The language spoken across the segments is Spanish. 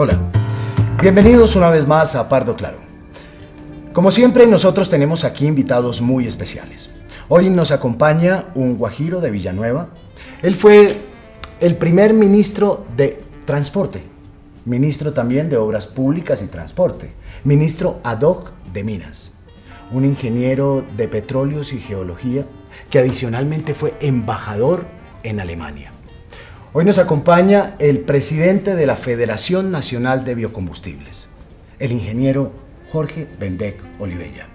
Hola, bienvenidos una vez más a Pardo Claro. Como siempre, nosotros tenemos aquí invitados muy especiales. Hoy nos acompaña un guajiro de Villanueva. Él fue el primer ministro de Transporte, ministro también de Obras Públicas y Transporte, ministro ad hoc de Minas, un ingeniero de Petróleos y Geología que adicionalmente fue embajador en Alemania. Hoy nos acompaña el presidente de la Federación Nacional de Biocombustibles, el ingeniero Jorge Benedek Olivella.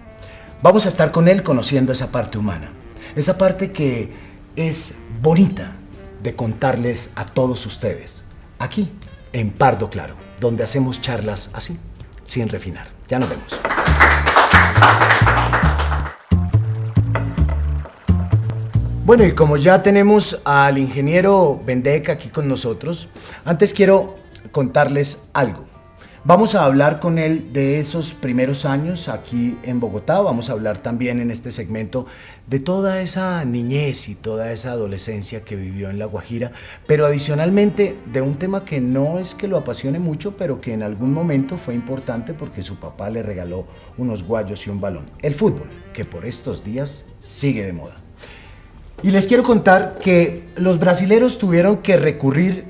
Vamos a estar con él conociendo esa parte humana, esa parte que es bonita de contarles a todos ustedes, aquí en Pardo Claro, donde hacemos charlas así, sin refinar. Ya nos vemos. Bueno, y como ya tenemos al ingeniero Benedek aquí con nosotros, antes quiero contarles algo. Vamos a hablar con él de esos primeros años aquí en Bogotá. Vamos a hablar también en este segmento de toda esa niñez y toda esa adolescencia que vivió en La Guajira, pero adicionalmente de un tema que no es que lo apasione mucho, pero que en algún momento fue importante porque su papá le regaló unos guayos y un balón. El fútbol, que por estos días sigue de moda. Y les quiero contar que los brasileros tuvieron que recurrir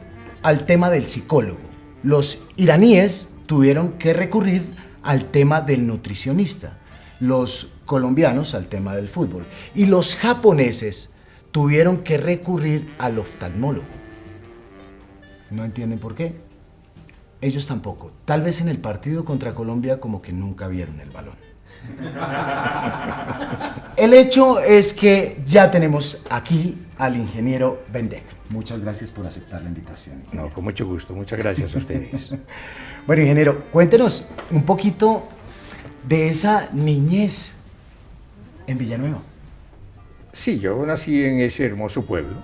al tema del psicólogo. Los iraníes tuvieron que recurrir al tema del nutricionista. Los colombianos al tema del fútbol. Y los japoneses tuvieron que recurrir al oftalmólogo. ¿No entienden por qué? Ellos tampoco. Tal vez en el partido contra Colombia como que nunca vieron el balón. El hecho es que ya tenemos aquí al ingeniero Benedek. Muchas gracias por aceptar la invitación. No, con mucho gusto. Muchas gracias a ustedes. Bueno, ingeniero, cuéntenos un poquito de esa niñez en Villanueva. Sí, yo nací en ese hermoso pueblo,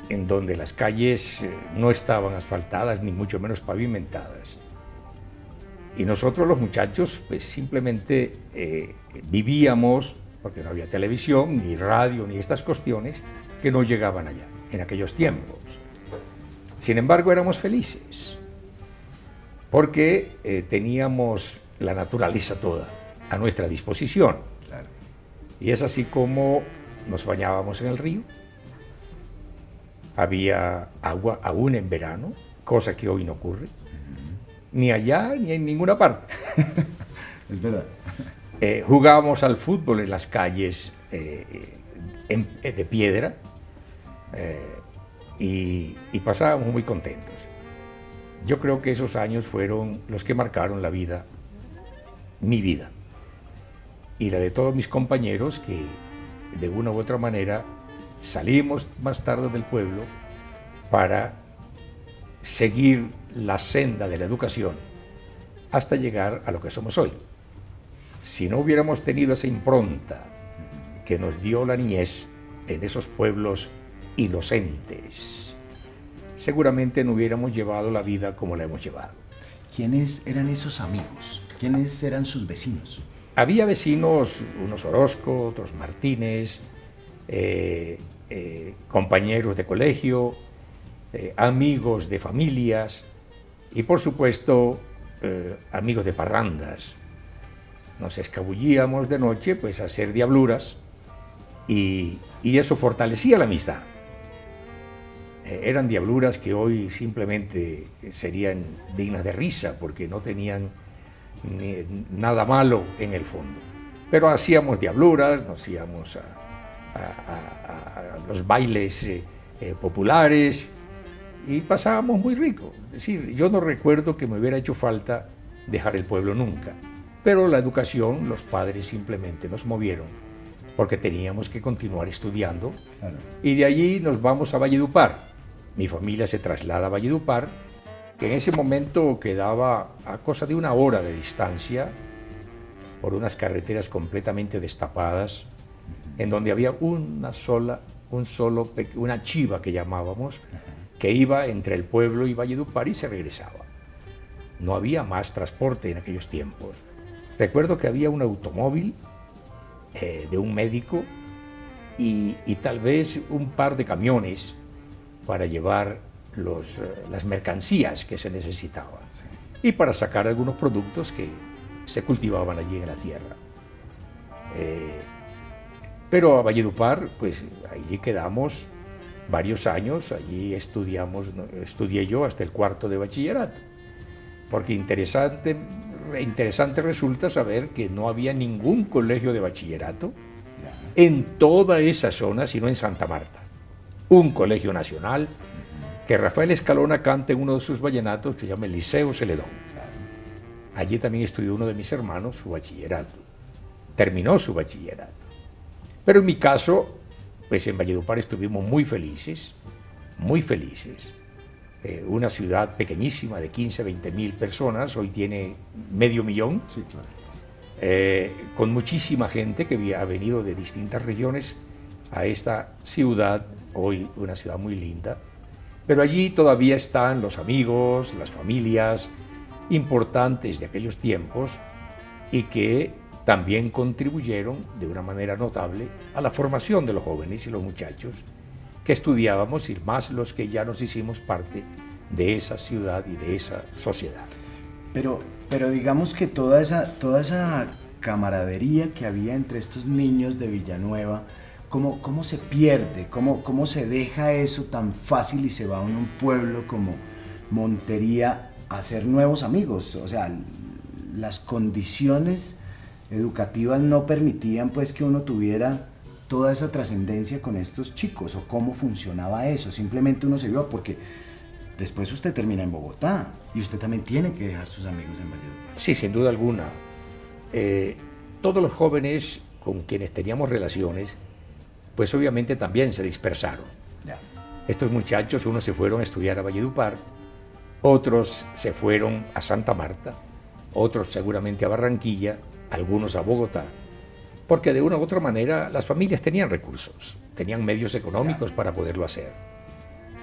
en donde las calles no estaban asfaltadas, ni mucho menos pavimentadas. Y nosotros los muchachos pues simplemente vivíamos, porque no había televisión, ni radio, ni estas cuestiones que no llegaban allá, en aquellos tiempos. Sin embargo, éramos felices, porque teníamos la naturaleza toda a nuestra disposición. Claro. Y es así como nos bañábamos en el río. Había agua aún en verano, cosa que hoy no ocurre. Ni allá ni en ninguna parte. Es verdad. Jugábamos al fútbol en las calles de piedra y pasábamos muy contentos. Yo creo que esos años fueron los que marcaron la vida, mi vida, y la de todos mis compañeros que de una u otra manera salimos más tarde del pueblo para seguir la senda de la educación hasta llegar a lo que somos hoy. Si no hubiéramos tenido esa impronta que nos dio la niñez en esos pueblos inocentes, seguramente no hubiéramos llevado la vida como la hemos llevado. ¿Quiénes eran esos amigos? ¿Quiénes eran sus vecinos? Había vecinos, unos Orozco, otros Martínez, compañeros de colegio, amigos de familias y por supuesto amigos de parrandas. Nos escabullíamos de noche pues a hacer diabluras y eso fortalecía la amistad. Eran diabluras que hoy simplemente serían dignas de risa porque no tenían nada malo en el fondo. Pero hacíamos diabluras, nos íbamos a los bailes populares y pasábamos muy rico. Es decir, yo no recuerdo que me hubiera hecho falta dejar el pueblo nunca, pero la educación, los padres simplemente nos movieron porque teníamos que continuar estudiando. Claro. Y de allí nos vamos a Valledupar. Mi familia se traslada a Valledupar, que en ese momento quedaba a cosa de 1 hora de distancia por unas carreteras completamente destapadas, en donde había una chiva que llamábamos, que iba entre el pueblo y Valledupar y se regresaba. No había más transporte en aquellos tiempos. Recuerdo que había un automóvil de un médico y tal vez un par de camiones para llevar las mercancías que se necesitaban y para sacar algunos productos que se cultivaban allí en la tierra. Pero a Valledupar, pues allí quedamos varios años, allí estudié yo hasta el cuarto de bachillerato, porque interesante resulta saber que no había ningún colegio de bachillerato en toda esa zona, sino en Santa Marta, un colegio nacional que Rafael Escalona canta en uno de sus vallenatos que se llama el Liceo Celedón. Allí también estudió uno de mis hermanos su bachillerato, terminó su bachillerato. Pero en mi caso, pues en Valledupar estuvimos muy felices, muy felices. Una ciudad pequeñísima de 15, 20 mil personas, hoy tiene 500.000, Sí, claro. Con muchísima gente que ha venido de distintas regiones a esta ciudad, hoy una ciudad muy linda. Pero allí todavía están los amigos, las familias importantes de aquellos tiempos y que también contribuyeron de una manera notable a la formación de los jóvenes y los muchachos que estudiábamos y más los que ya nos hicimos parte de esa ciudad y de esa sociedad. Pero digamos que toda esa camaradería que había entre estos niños de Villanueva, ¿cómo se pierde? ¿Cómo se deja eso tan fácil y se va a un pueblo como Montería a hacer nuevos amigos? O sea, las condiciones educativas no permitían pues que uno tuviera toda esa trascendencia con estos chicos, o cómo funcionaba eso. Simplemente uno se iba porque después usted termina en Bogotá y usted también tiene que dejar sus amigos en Valledupar. Sí, sin duda alguna. Todos los jóvenes con quienes teníamos relaciones, pues obviamente también se dispersaron. Ya. Estos muchachos, unos se fueron a estudiar a Valledupar, otros se fueron a Santa Marta, otros seguramente a Barranquilla, algunos a Bogotá, porque de una u otra manera las familias tenían recursos, tenían medios económicos para poderlo hacer.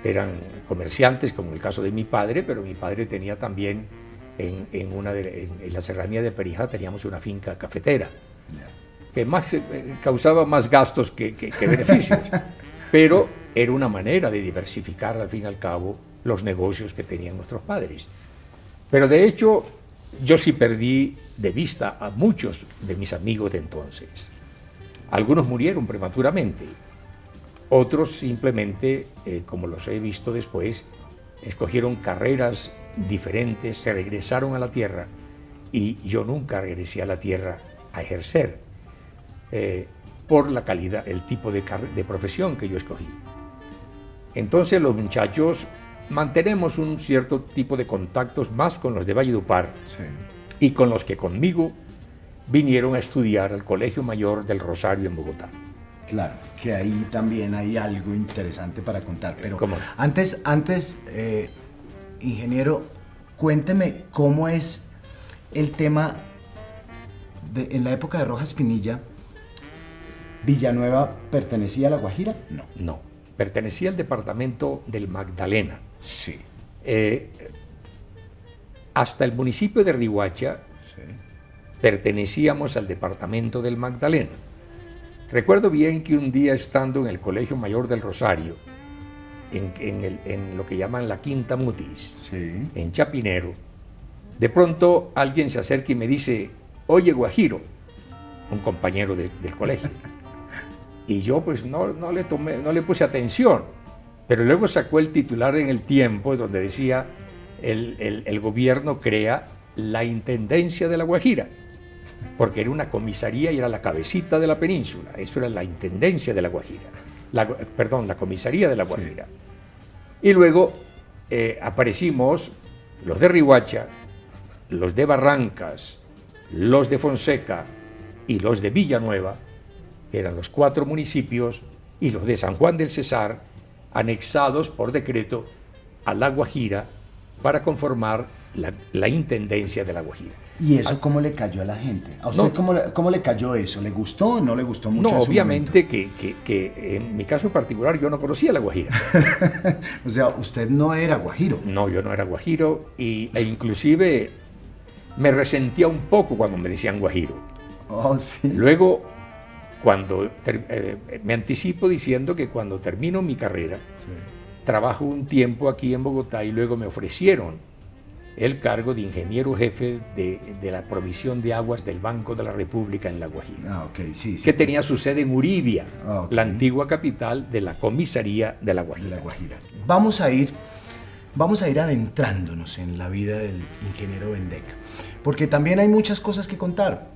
Eran comerciantes, como el caso de mi padre, pero mi padre tenía también, en la serranía de Perijá, teníamos una finca cafetera, que causaba más gastos que beneficios, pero era una manera de diversificar al fin y al cabo los negocios que tenían nuestros padres. Pero de hecho, yo sí perdí de vista a muchos de mis amigos de entonces. Algunos murieron prematuramente, otros simplemente, como los he visto después, escogieron carreras diferentes, se regresaron a la tierra y yo nunca regresé a la tierra a ejercer por la calidad, el tipo de profesión que yo escogí. Entonces los muchachos mantenemos un cierto tipo de contactos más con los de Valledupar, Sí. y con los que conmigo vinieron a estudiar al Colegio Mayor del Rosario en Bogotá. Claro, que ahí también hay algo interesante para contar. Pero ¿Cómo no? antes, ingeniero, cuénteme cómo es el tema en la época de Rojas Pinilla. ¿Villanueva pertenecía a La Guajira? No. No, pertenecía al departamento del Magdalena. Sí. Hasta el municipio de Riohacha pertenecíamos al departamento del Magdalena. Recuerdo bien que un día, estando en el Colegio Mayor del Rosario, en lo que llaman la Quinta Mutis, Sí. en Chapinero, de pronto alguien se acerca y me dice: oye, Guajiro, un compañero del colegio. Y yo pues no le puse atención, pero luego sacó el titular en El Tiempo donde decía: el gobierno crea la Intendencia de La Guajira, porque era una comisaría y era la cabecita de la península. Eso era la Intendencia de La Guajira, la comisaría de La Guajira. Sí. Y luego aparecimos los de Riohacha, los de Barrancas, los de Fonseca y los de Villanueva, que eran los 4 municipios, y los de San Juan del Cesar, anexados por decreto a La Guajira para conformar la Intendencia de La Guajira. ¿Y eso cómo le cayó a la gente? ¿A usted cómo le cayó eso? ¿Le gustó o no le gustó mucho? No, obviamente que en mi caso particular yo no conocía La Guajira. O sea, usted no era guajiro. No, yo no era guajiro e inclusive me resentía un poco cuando me decían guajiro. Oh, sí. Luego, cuando me anticipo diciendo que cuando termino mi carrera, trabajo un tiempo aquí en Bogotá y luego me ofrecieron el cargo de ingeniero jefe de la provisión de aguas del Banco de la República en La Guajira, Ah, ok, sí, sí. que tenía su sede en Uribia, Ah, ok. la antigua capital de la comisaría de La De Guajira. La Guajira. Vamos a ir adentrándonos en la vida del ingeniero Vendeca, porque también hay muchas cosas que contar.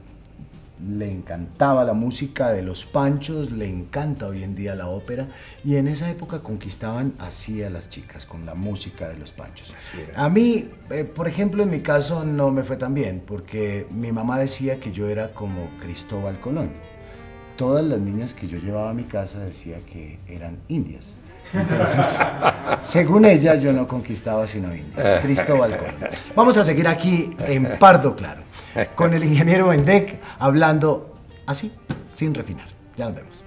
Le encantaba la música de los Panchos, le encanta hoy en día la ópera, y en esa época conquistaban así a las chicas con la música de los Panchos. Así era. A mí, por ejemplo, en mi caso no me fue tan bien, porque mi mamá decía que yo era como Cristóbal Colón. Todas las niñas que yo llevaba a mi casa decía que eran indias. Entonces, según ella, yo no conquistaba sino indias. Cristóbal Colón. Vamos a seguir aquí en Pardo Claro, con el ingeniero Vendek hablando así, sin refinar. Ya nos vemos.